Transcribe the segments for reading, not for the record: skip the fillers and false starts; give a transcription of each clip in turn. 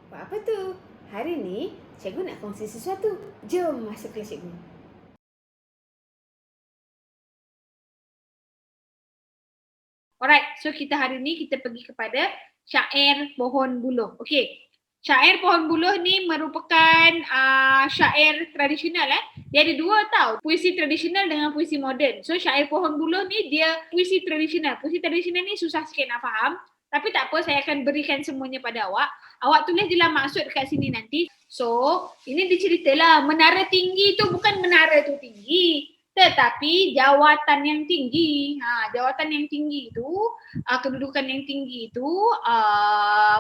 Buat apa tu? Hari ni cikgu nak kongsi sesuatu. Jom masuk kelas cikgu. Alright, so kita hari ni kita pergi kepada syair pohon buluh. Okey. Syair pohon buluh ni merupakan syair tradisional. Dia ada dua tau, puisi tradisional dengan puisi moden. So syair pohon buluh ni dia puisi tradisional. Puisi tradisional ni susah sikit nak faham. Tapi tak apa, saya akan berikan semuanya pada awak. Awak tulis je lah maksud dekat sini nanti. So, ini diceritalah menara tinggi tu bukan menara tu tinggi. Tetapi jawatan yang tinggi, jawatan yang tinggi itu, kedudukan yang tinggi itu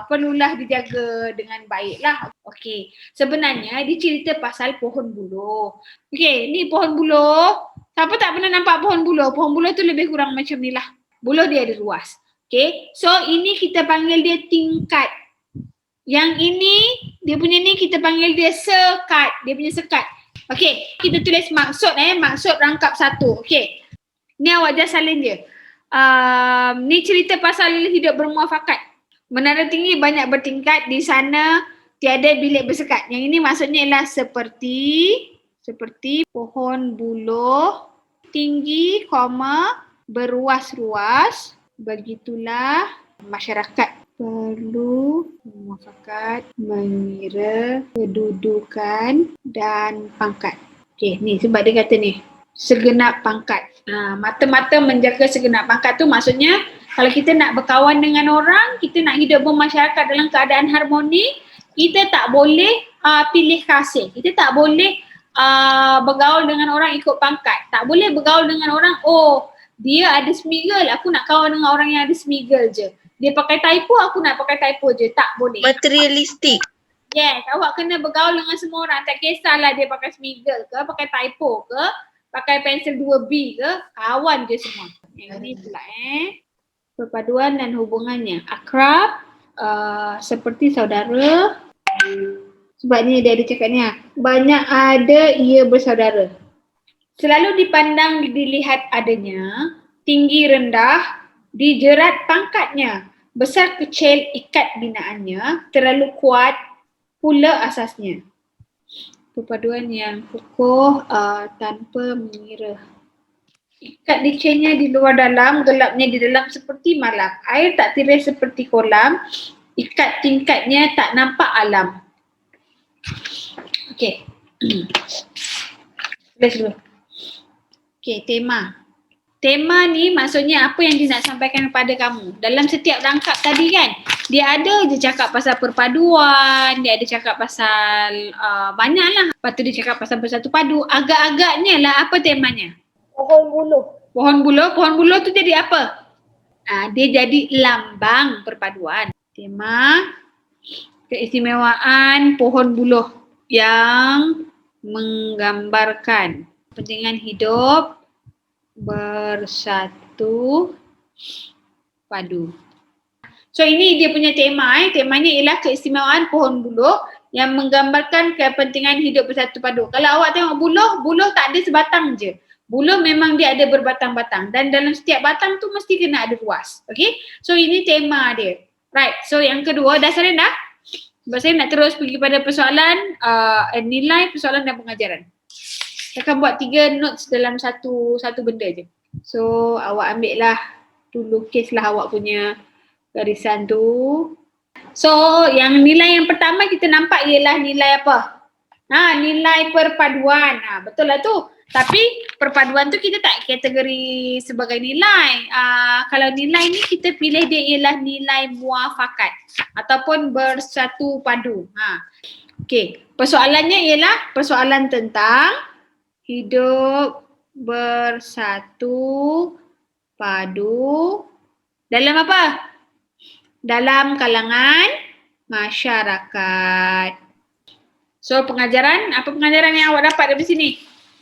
perlulah dijaga dengan baiklah. Okey, sebenarnya dicerita pasal pohon buluh. Okey, ni pohon buluh. Siapa tak pernah nampak pohon buluh? Pohon buluh tu lebih kurang macam ni lah. Buluh dia ada ruas. Okey, so ini kita panggil dia tingkat. Yang ini, dia punya ni kita panggil dia sekat. Dia punya sekat. Okey, kita tulis maksud maksud rangkap satu. Okey. Ni awak just salin je. Ni cerita pasal hidup bermuafakat. Menara tinggi banyak bertingkat, di sana tiada bilik bersekat. Yang ini maksudnya ialah seperti pohon buluh tinggi, beruas-ruas. Begitulah masyarakat perlu muafakat, mengira kedudukan dan pangkat. Okey, ni sebab dia kata ni, segenap pangkat. Mata-mata menjaga segenap pangkat tu maksudnya kalau kita nak berkawan dengan orang, kita nak hidup bermasyarakat dalam keadaan harmoni, kita tak boleh pilih kasih. Kita tak boleh bergaul dengan orang ikut pangkat. Tak boleh bergaul dengan orang, oh dia ada smiggle, aku nak kawan dengan orang yang ada smiggle je. Dia pakai typo, aku nak pakai typo je. Tak boleh. Materialistik. Yes, awak kena bergaul dengan semua orang. Tak kisahlah dia pakai smiggle ke, pakai typo ke, pakai pensel 2B ke, kawan je semua. Yang ni pula perpaduan dan hubungannya. Akrab, seperti saudara. Sebab ni dia ada cakap ni, banyak ada ia bersaudara. Selalu dipandang dilihat adanya, tinggi rendah, dijerat pangkatnya, besar kecil ikat binaannya, terlalu kuat pula asasnya. Perpaduan yang kukuh tanpa mengira. Ikat licinnya di luar dalam, gelapnya di dalam seperti malam. Air tak tiris seperti kolam, ikat tingkatnya tak nampak alam. Okey. Tulis dulu. Okey, tema. Tema ni maksudnya apa yang dia nak sampaikan kepada kamu. Dalam setiap rangkap tadi kan, dia ada je cakap pasal perpaduan, dia ada cakap pasal banyak lah. Lepas tu dia cakap pasal bersatu padu. Agak-agaknya lah apa temanya? Pohon buluh. Pohon buluh. Pohon buluh tu jadi apa? Dia jadi lambang perpaduan. Tema keistimewaan pohon buluh yang menggambarkan kepentingan hidup bersatu padu. So ini dia punya tema. Temanya ialah keistimewaan pohon buluh yang menggambarkan kepentingan hidup bersatu padu. Kalau awak tengok buluh tak ada sebatang je. Buluh memang dia ada berbatang-batang dan dalam setiap batang tu mesti kena ada ruas. Okay? So ini tema dia. Right. So yang kedua, dah salin dah? Sebab saya nak terus pergi pada persoalan nilai, persoalan dan pengajaran. Saya akan buat 3 notes dalam satu benda je. So awak ambil lah tu, lukislah awak punya garisan tu. So yang nilai yang pertama kita nampak ialah nilai apa? Nilai perpaduan. Betul lah tu. Tapi perpaduan tu kita tak kategori sebagai nilai. Kalau nilai ni kita pilih dia ialah nilai muafakat ataupun bersatu padu. Okey, persoalannya ialah persoalan tentang hidup bersatu padu dalam apa? Dalam kalangan masyarakat. So pengajaran, apa pengajaran yang awak dapat dari sini?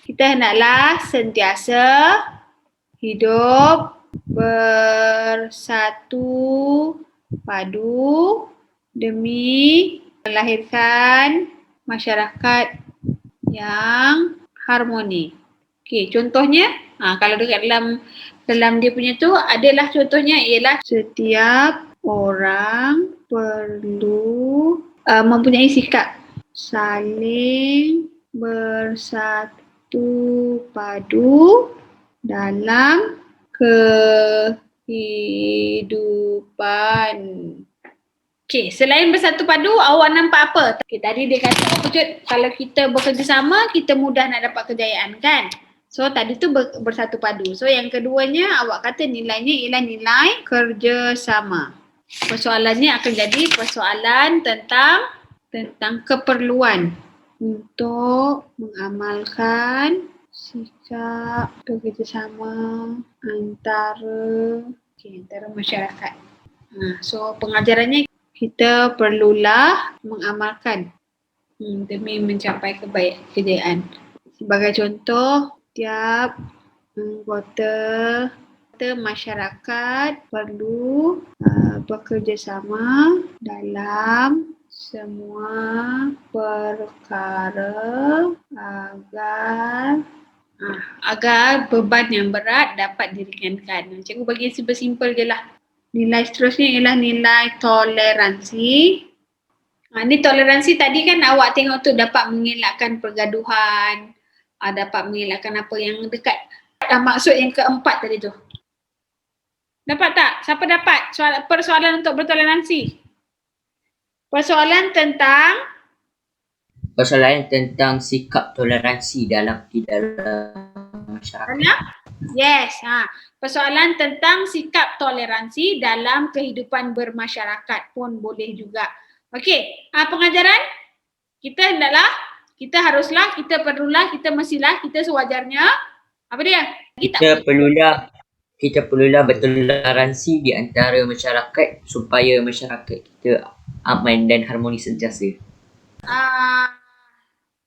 Kita hendaklah sentiasa hidup bersatu padu demi melahirkan masyarakat yang harmoni. Okey, contohnya, kalau dekat dalam dia punya tu adalah contohnya ialah setiap orang perlu mempunyai sikap saling bersatu padu dalam kehidupan. Okey, selain bersatu padu, awak nampak apa? Okay, tadi dia kata apa Jod? Kalau kita bekerjasama, kita mudah nak dapat kejayaan kan? So tadi tu bersatu padu. So yang keduanya awak kata nilainya ialah nilai kerjasama. Persoalannya akan jadi persoalan tentang keperluan untuk mengamalkan sikap bekerjasama antara masyarakat. So pengajarannya kita perlulah mengamalkan demi mencapai kejayaan. Sebagai contoh, tiap anggota masyarakat perlu bekerjasama dalam semua perkara agar beban yang berat dapat diringankan. Cikgu bagi simple-simple je lah. Nilai seterusnya ialah nilai toleransi. Ini toleransi tadi kan awak tengok tu dapat mengelakkan pergaduhan, dapat mengelakkan apa yang dekat. Maksud yang keempat tadi tu. Dapat tak? Siapa dapat persoalan untuk bertoleransi? Persoalan tentang sikap toleransi dalam masyarakat. Yes. Persoalan tentang sikap toleransi dalam kehidupan bermasyarakat pun boleh juga. Okey, pengajaran kita hendaklah, kita haruslah, kita perlulah, kita mestilah, kita sewajarnya. Apa dia? Kita perlulah bertoleransi di antara masyarakat supaya masyarakat kita aman dan harmoni sentiasa.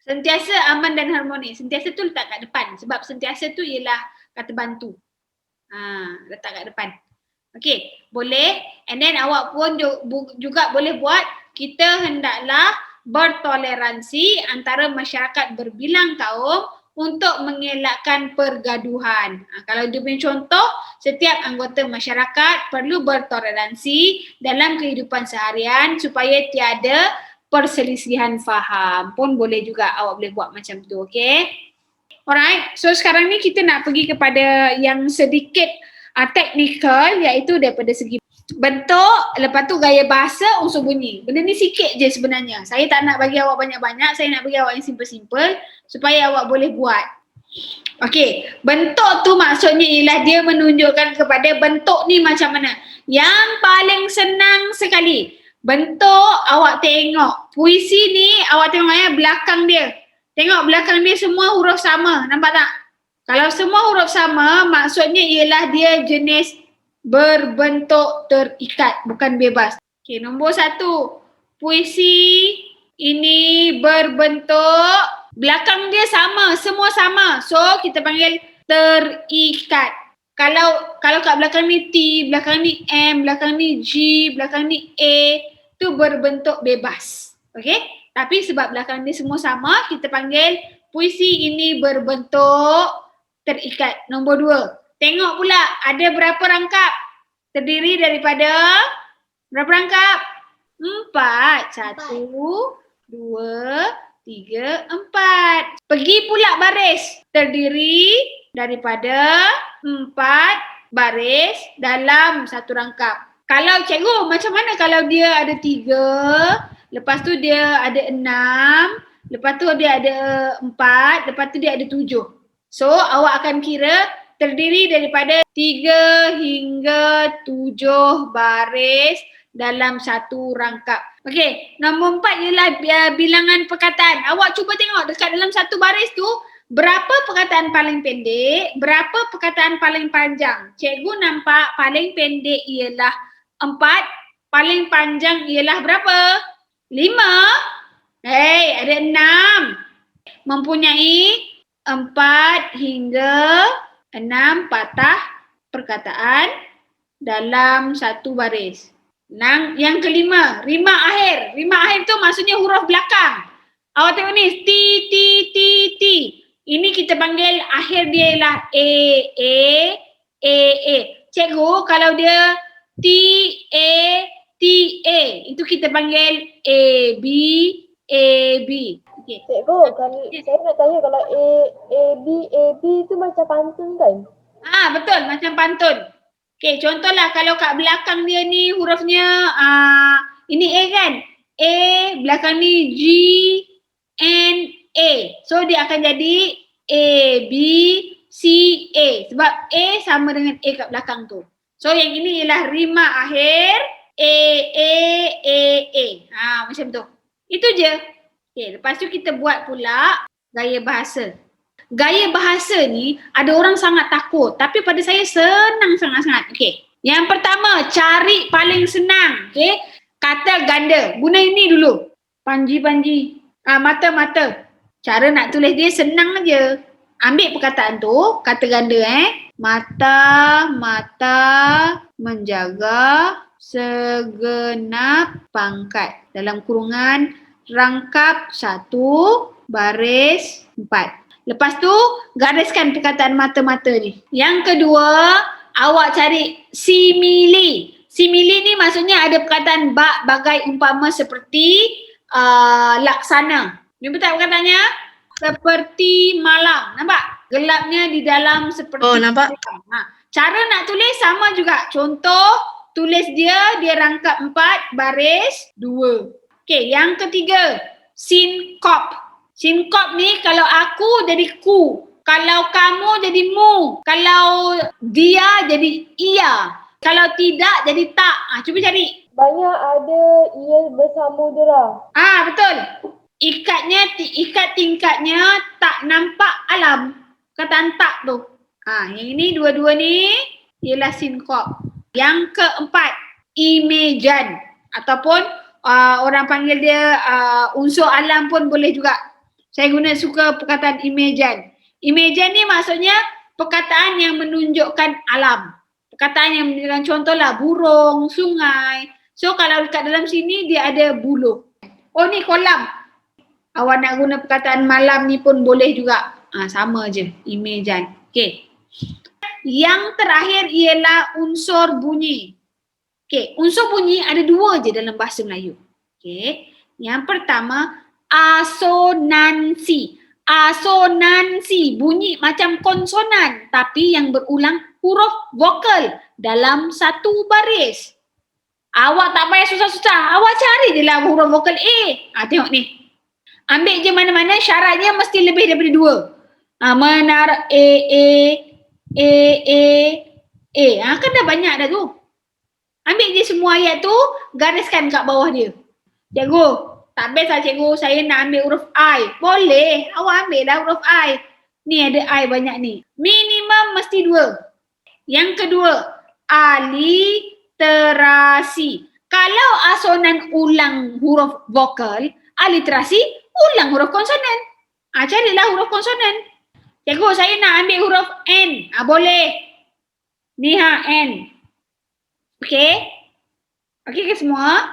Sentiasa aman dan harmoni. Sentiasa tu letak kat depan sebab sentiasa tu ialah kata bantu. Letak kat depan. Okey, boleh. And then awak pun juga boleh buat, kita hendaklah bertoleransi antara masyarakat berbilang kaum untuk mengelakkan pergaduhan. Kalau dia punya contoh, setiap anggota masyarakat perlu bertoleransi dalam kehidupan seharian supaya tiada perselisihan faham. Pun boleh juga awak boleh buat macam tu, okey? Alright, so sekarang ni kita nak pergi kepada yang sedikit teknikal, iaitu daripada segi bentuk, lepas tu gaya bahasa, unsur bunyi. Benda ni sikit je sebenarnya. Saya tak nak bagi awak banyak-banyak, saya nak bagi awak yang simple-simple supaya awak boleh buat. Okey, bentuk tu maksudnya ialah dia menunjukkan kepada bentuk ni macam mana. Yang paling senang sekali, bentuk awak tengok. Puisi ni awak tengok belakang dia. Tengok belakang dia semua huruf sama, nampak tak? Kalau semua huruf sama, maksudnya ialah dia jenis berbentuk terikat, bukan bebas. Okey, nombor 1. Puisi ini berbentuk, belakang dia sama, semua sama. So, kita panggil terikat. Kalau kat belakang ni T, belakang ni M, belakang ni G, belakang ni A, tu berbentuk bebas. Okey? Tapi sebab belakang ni semua sama, kita panggil puisi ini berbentuk terikat. Nombor 2. Tengok pula ada berapa rangkap? Terdiri daripada berapa rangkap? 4. 1, 2, 3, 4. Pergi pula baris. Terdiri daripada 4 baris dalam satu rangkap. Kalau cikgu, macam mana kalau dia ada 3, lepas tu dia ada 6, lepas tu dia ada 4, lepas tu dia ada 7. So, awak akan kira terdiri daripada 3 hingga 7 baris dalam satu rangkap. Okey, nombor 4 ialah bilangan perkataan. Awak cuba tengok dekat dalam satu baris tu, berapa perkataan paling pendek, berapa perkataan paling panjang. Cikgu nampak paling pendek ialah 4, paling panjang ialah berapa? 5. Ada 6. Mempunyai 4 hingga 6 patah perkataan dalam satu baris. Yang kelima, rima akhir. Rima akhir tu maksudnya huruf belakang. Awak tengok ni, T. Ini kita panggil akhir dia ialah A. Cikgu, kalau dia T, A, A. Itu kita panggil A, B, A, B. Okay. Cikgu, kalau saya nak tanya kalau A, B tu macam pantun kan? Betul, macam pantun. Okay, contohlah kalau kat belakang dia ni hurufnya ini A kan? A, belakang ni G, N, A. So dia akan jadi A, B, C, A. Sebab A sama dengan A kat belakang tu. So yang ini ialah rima akhir A, A. Macam tu. Itu je. Okay, lepas tu kita buat pula gaya bahasa. Gaya bahasa ni ada orang sangat takut, tapi pada saya senang sangat-sangat. Okey. Yang pertama, cari paling senang. Okey. Kata ganda. Guna ini dulu. Panji. Mata. Cara nak tulis dia senang aja. Ambil perkataan tu, kata ganda Mata menjaga segenap pangkat. Dalam kurungan rangkap 1 baris 4. Lepas tu, gariskan perkataan mata-mata ni. Yang kedua, awak cari simili. Simili ni maksudnya ada perkataan bak bagai umpama seperti laksana. Ni betul perkataannya? Seperti malam. Nampak? Gelapnya di dalam seperti nampak. malam. Cara nak tulis sama juga. Contoh, tulis dia rangkap 4 baris 2. Okey, yang ketiga, sinkop. Sinkop ni kalau aku jadi ku, kalau kamu jadi mu, kalau dia jadi ia, kalau tidak jadi tak. Cuba cari. Banyak ada ia bersamudera. Betul. Ikat tingkatnya tak nampak alam. Kataan tak tu. Yang ini dua-dua ni ialah sinkop. Yang keempat, imejan ataupun orang panggil dia unsur alam pun boleh juga. Saya suka perkataan imejan. Imejan ni maksudnya perkataan yang menunjukkan alam. Perkataan yang menunjukkan contohlah burung, sungai. So kalau dekat dalam sini dia ada buluh. Oh ni kolam. Awak nak guna perkataan malam ni pun boleh juga. Sama je, imejan. Okey. Yang terakhir ialah unsur bunyi. Okey, unsur bunyi ada 2 je dalam bahasa Melayu. Okey. Yang pertama, asonansi. Asonansi bunyi macam konsonan tapi yang berulang huruf vokal dalam satu baris. Awak tak payah susah-susah. Awak cari je lah huruf vokal A. Tengok ni. Ambil je mana-mana syaratnya mesti lebih daripada 2. Menara A. Kan dah banyak dah tu. Ambil je semua ayat tu, gariskan kat bawah dia. Cikgu, tak best lah cikgu, saya nak ambil huruf I. Boleh, awak ambil dah huruf I. Ni ada I banyak ni. Minimum mesti 2. Yang kedua, aliterasi. Kalau asonan ulang huruf vokal, aliterasi ulang huruf konsonan. Carilah huruf konsonan. Cikgu, saya nak ambil huruf N. Boleh. Ni N. Okey? Okey ke semua?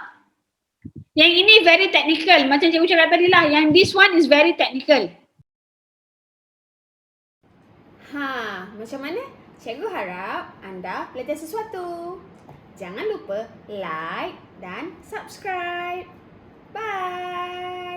Yang ini very technical. Macam cikgu cakap tadi lah. Yang this one is very technical. Macam mana? Cikgu harap anda belajar sesuatu. Jangan lupa like dan subscribe. Bye.